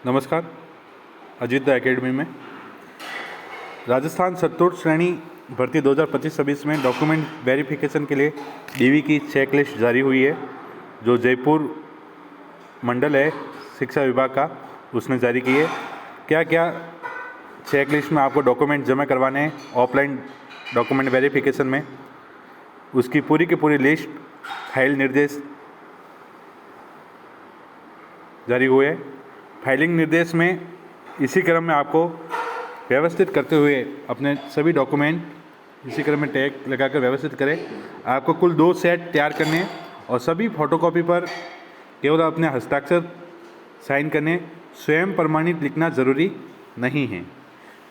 नमस्कार। Ajit the academy में राजस्थान चतुर्थ श्रेणी भर्ती 2025-26 में डॉक्यूमेंट वेरिफिकेशन के लिए डीवी की चेकलिस्ट जारी हुई है, जो जयपुर मंडल है शिक्षा विभाग का, उसने जारी की है। क्या क्या चेकलिस्ट में आपको डॉक्यूमेंट जमा करवाने हैं ऑफलाइन डॉक्यूमेंट वेरिफिकेशन में, उसकी पूरी की पूरी लिस्ट फाइल निर्देश जारी हुए हैं। फाइलिंग निर्देश में इसी क्रम में आपको व्यवस्थित करते हुए अपने सभी डॉक्यूमेंट इसी क्रम में टैग लगाकर व्यवस्थित करें। आपको कुल 2 सेट तैयार करने हैं और सभी फोटोकॉपी पर केवल अपने हस्ताक्षर साइन करने, स्वयं प्रमाणित लिखना ज़रूरी नहीं है।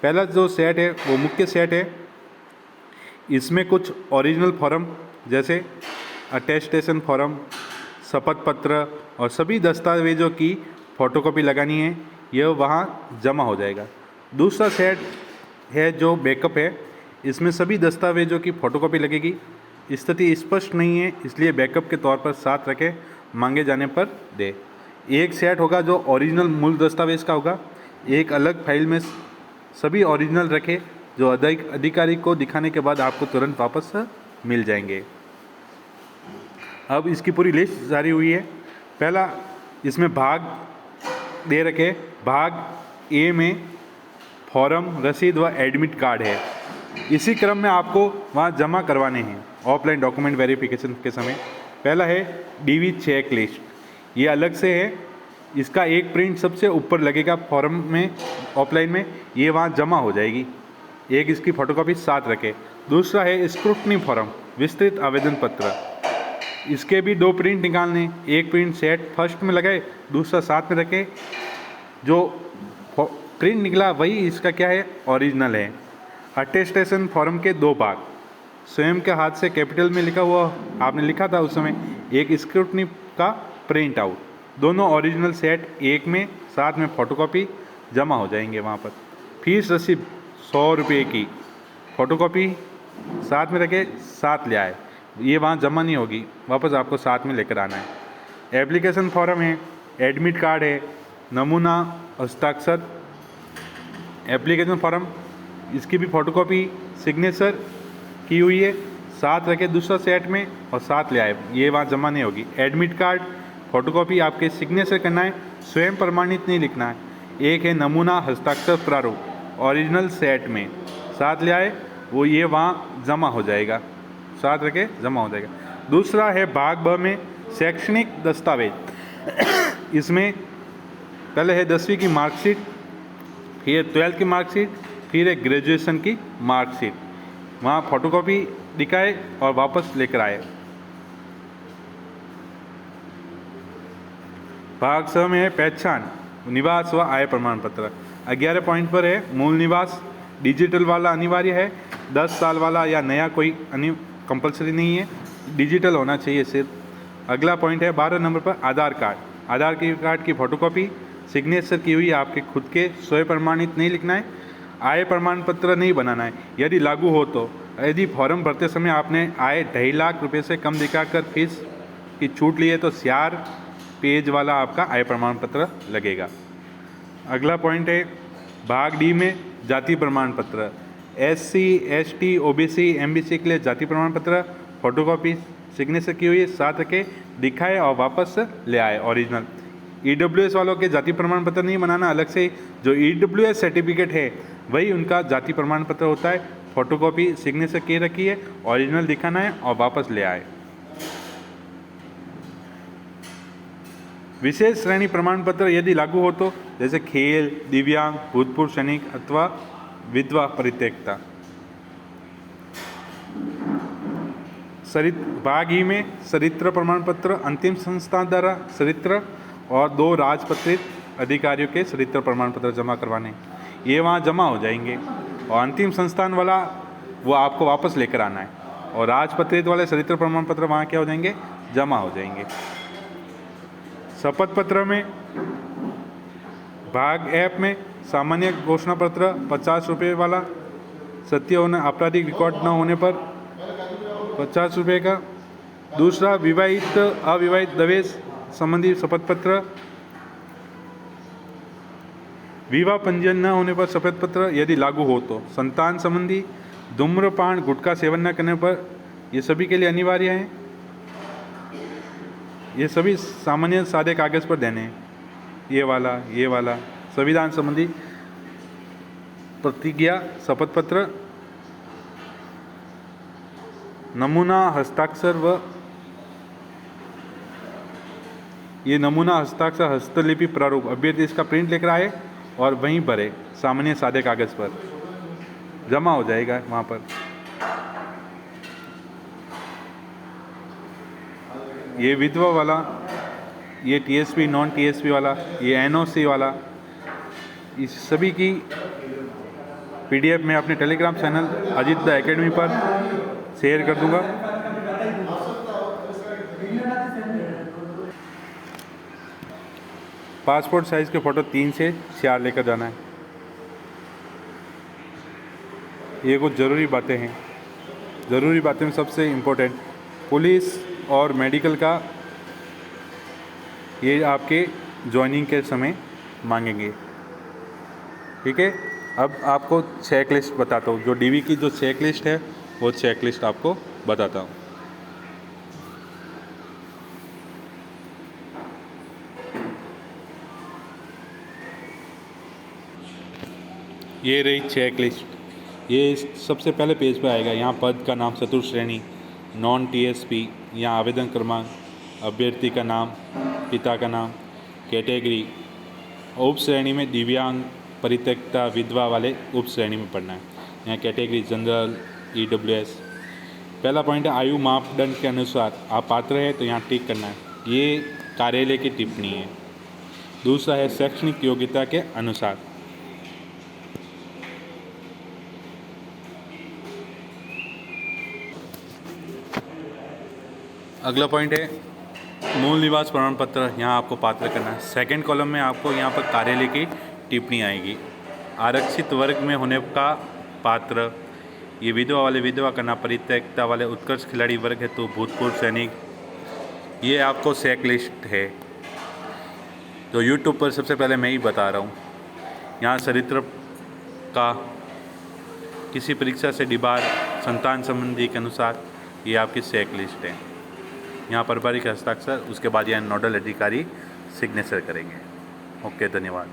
पहला जो सेट है वो मुख्य सेट है। इसमें कुछ ओरिजिनल फॉर्म जैसे अटेस्टेशन फॉर्म, शपथ पत्र और सभी दस्तावेजों की फ़ोटोकॉपी लगानी है, यह वहाँ जमा हो जाएगा। दूसरा सेट है जो बैकअप है, इसमें सभी दस्तावेजों की फ़ोटोकॉपी लगेगी। स्थिति स्पष्ट नहीं है, इसलिए बैकअप के तौर पर साथ रखें, मांगे जाने पर दे। एक सेट होगा जो ओरिजिनल मूल दस्तावेज का होगा। एक अलग फाइल में सभी ओरिजिनल रखें, जो अधिकारी को दिखाने के बाद आपको तुरंत वापस मिल जाएंगे। अब इसकी पूरी लिस्ट जारी हुई है। पहला इसमें भाग दे रखे, भाग ए में फॉर्म, रसीद व एडमिट कार्ड है। इसी क्रम में आपको वहाँ जमा करवाने हैं ऑफलाइन डॉक्यूमेंट वेरिफिकेशन के समय। पहला है डीवी चेक लिस्ट, ये अलग से है, इसका एक प्रिंट सबसे ऊपर लगेगा फॉर्म में ऑफलाइन में, ये वहाँ जमा हो जाएगी। एक इसकी फ़ोटोकॉपी साथ रखें। दूसरा है स्क्रूटनी फॉर्म, विस्तृत आवेदन पत्र, इसके भी 2 प्रिंट निकालने, एक प्रिंट सेट फर्स्ट में लगाए, दूसरा साथ में रखें। जो प्रिंट निकला वही इसका क्या है, ओरिजिनल है। अटेस्टेशन फॉर्म के 2 भाग, स्वयं के हाथ से कैपिटल में लिखा हुआ आपने लिखा था उस समय, एक स्क्रूटनी का प्रिंट आउट, दोनों ओरिजिनल सेट एक में साथ में फ़ोटोकॉपी जमा हो जाएंगे वहाँ पर। फीस रसीद 100 रुपये की फ़ोटोकॉपी साथ में रखे, साथ ले आए, ये वहाँ जमा नहीं होगी, वापस आपको साथ में लेकर आना है। एप्लीकेशन फॉर्म है, एडमिट कार्ड है, नमूना हस्ताक्षर एप्लीकेशन फॉर्म, इसकी भी फ़ोटोकॉपी सिग्नेचर की हुई है, साथ रखे दूसरा सेट में और साथ ले आए, ये वहाँ जमा नहीं होगी। एडमिट कार्ड फ़ोटोकॉपी आपके सिग्नेचर करना है, स्वयं प्रमाणित नहीं लिखना है। एक है नमूना हस्ताक्षर प्रारूप, ओरिजिनल सेट में साथ ले आए, वो ये वहाँ जमा हो जाएगा, साथ रखे जमा हो जाएगा। दूसरा है भाग ब में शैक्षणिक दस्तावेज। इसमें पहले है 10वीं की मार्कशीट, फिर 12th की मार्कशीट, फिर एक ग्रेजुएशन की मार्कशीट, वहाँ फ़ोटोकॉपी दिखाए और वापस लेकर आए। भाग स में है पहचान, निवास व आय प्रमाण पत्र। 11 पॉइंट पर है मूल निवास, डिजिटल वाला अनिवार्य है, 10 साल वाला या नया कोई कंपलसरी नहीं है, डिजिटल होना चाहिए सिर्फ। अगला पॉइंट है 12 नंबर पर आधार कार्ड, आधार कार्ड की फ़ोटोकॉपी सिग्नेचर की हुई आपके खुद के, स्वयं प्रमाणित नहीं लिखना है। आय प्रमाण पत्र नहीं बनाना है, यदि लागू हो तो। यदि फॉर्म भरते समय आपने आय 2.5 लाख रुपये से कम दिखाकर फीस की छूट ली है तो 4 पेज वाला आपका आय प्रमाण पत्र लगेगा। अगला पॉइंट है भाग डी में जाति प्रमाण पत्र, SC, ST, OBC, MBC के लिए जाति प्रमाण पत्र, फ़ोटोकॉपी सिग्नेचर की हुई साथ रखे, दिखाए और वापस ले आए ओरिजिनल। EWS वालों के जाति प्रमाण पत्र नहीं बनाना, अलग से जो EWS सर्टिफिकेट है वही उनका जाति प्रमाण पत्र होता है, फ़ोटोकॉपी सिग्नेचर की रखी है, ओरिजिनल दिखाना है और वापस ले आए। विशेष श्रेणी प्रमाण पत्र यदि लागू हो तो, जैसे खेल, दिव्यांग, भूतपूर्व सैनिक अथवा विधवा परित्यक्ता। भाग ई में चरित्र प्रमाण पत्र, अंतिम संस्थान द्वारा चरित्र और 2 राजपत्रित अधिकारियों के चरित्र प्रमाण पत्र जमा करवाने, ये वहाँ जमा हो जाएंगे। और अंतिम संस्थान वाला वो आपको वापस लेकर आना है, और राजपत्रित वाले चरित्र प्रमाण पत्र वहाँ क्या हो जाएंगे, जमा हो जाएंगे। शपथ पत्र में भाग एफ में सामान्य घोषणा पत्र 50 रुपये वाला, सत्य होने आपराधिक रिकॉर्ड न होने पर 50 रुपये का। दूसरा विवाहित अविवाहित दहेज संबंधी शपथ पत्र विवाह पंजीयन न होने पर शपथ पत्र यदि लागू हो तो, संतान संबंधी, धूम्रपान गुटखा सेवन न करने पर, ये सभी के लिए अनिवार्य है। ये सभी सामान्य सादे कागज़ पर देने हैं। ये वाला संविधान संबंधी प्रतिज्ञा शपथ पत्र, नमूना हस्ताक्षर व ये नमूना हस्ताक्षर हस्तलिपि प्रारूप अभ्यर्थी इसका प्रिंट लिख रहा है और वहीं भरे सामान्य सादे कागज़ पर जमा हो जाएगा वहाँ पर। ये विधवा वाला, ये टीएसपी नॉन टीएसपी वाला, ये एनओसी वाला, इस सभी की पीडीएफ मैं अपने Telegram channel Ajit the academy पर शेयर कर दूंगा। पासपोर्ट साइज़ के फ़ोटो 3 से 4 लेकर जाना है। ये कुछ ज़रूरी बातें हैं। ज़रूरी बातें में सबसे इम्पोर्टेंट पुलिस और मेडिकल का ये आपके ज्वाइनिंग के समय मांगेंगे। ठीक है, अब आपको चेक लिस्ट बताता हूँ। जो डीवी की जो चेक लिस्ट है वो चेक लिस्ट आपको बताता हूँ। ये रही चेक लिस्ट। ये सबसे पहले पेज पर आएगा। यहाँ पद का नाम चतुर्थ श्रेणी, नॉन टीएसपी, यहाँ आवेदन क्रमांक, अभ्यर्थी का नाम, पिता का नाम, कैटेगरी, उप श्रेणी में दिव्यांग, परित्यक्ता, विधवा वाले उप श्रेणी में पढ़ना है। यहाँ कैटेगरी जनरल, ईडब्ल्यूएस। पहला पॉइंट है आयु मापदंड के अनुसार आप पात्र है तो यहाँ टिक करना है, ये कार्यालय की टिप्पणी है। दूसरा है शैक्षणिक योग्यता के अनुसार। अगला पॉइंट है मूल निवास प्रमाण पत्र, यहाँ आपको पात्र करना है। सेकंड कॉलम में आपको यहाँ पर कार्यालय की टिप्पणी आएगी। आरक्षित वर्ग में होने का पात्र, ये विधवा वाले विधवा करना, परित्यक्ता वाले उत्कर्ष खिलाड़ी वर्ग है तो भूतपूर्व सैनिक। ये आपको चेक लिस्ट है तो यूट्यूब पर सबसे पहले मैं ही बता रहा हूँ। यहाँ चरित्र का, किसी परीक्षा से डिबार, संतान संबंधी के अनुसार ये आपकी चेक लिस्ट है। यहाँ प्रभारी हस्ताक्षर, उसके बाद यहाँ नोडल अधिकारी सिग्नेचर करेंगे। ओके, धन्यवाद।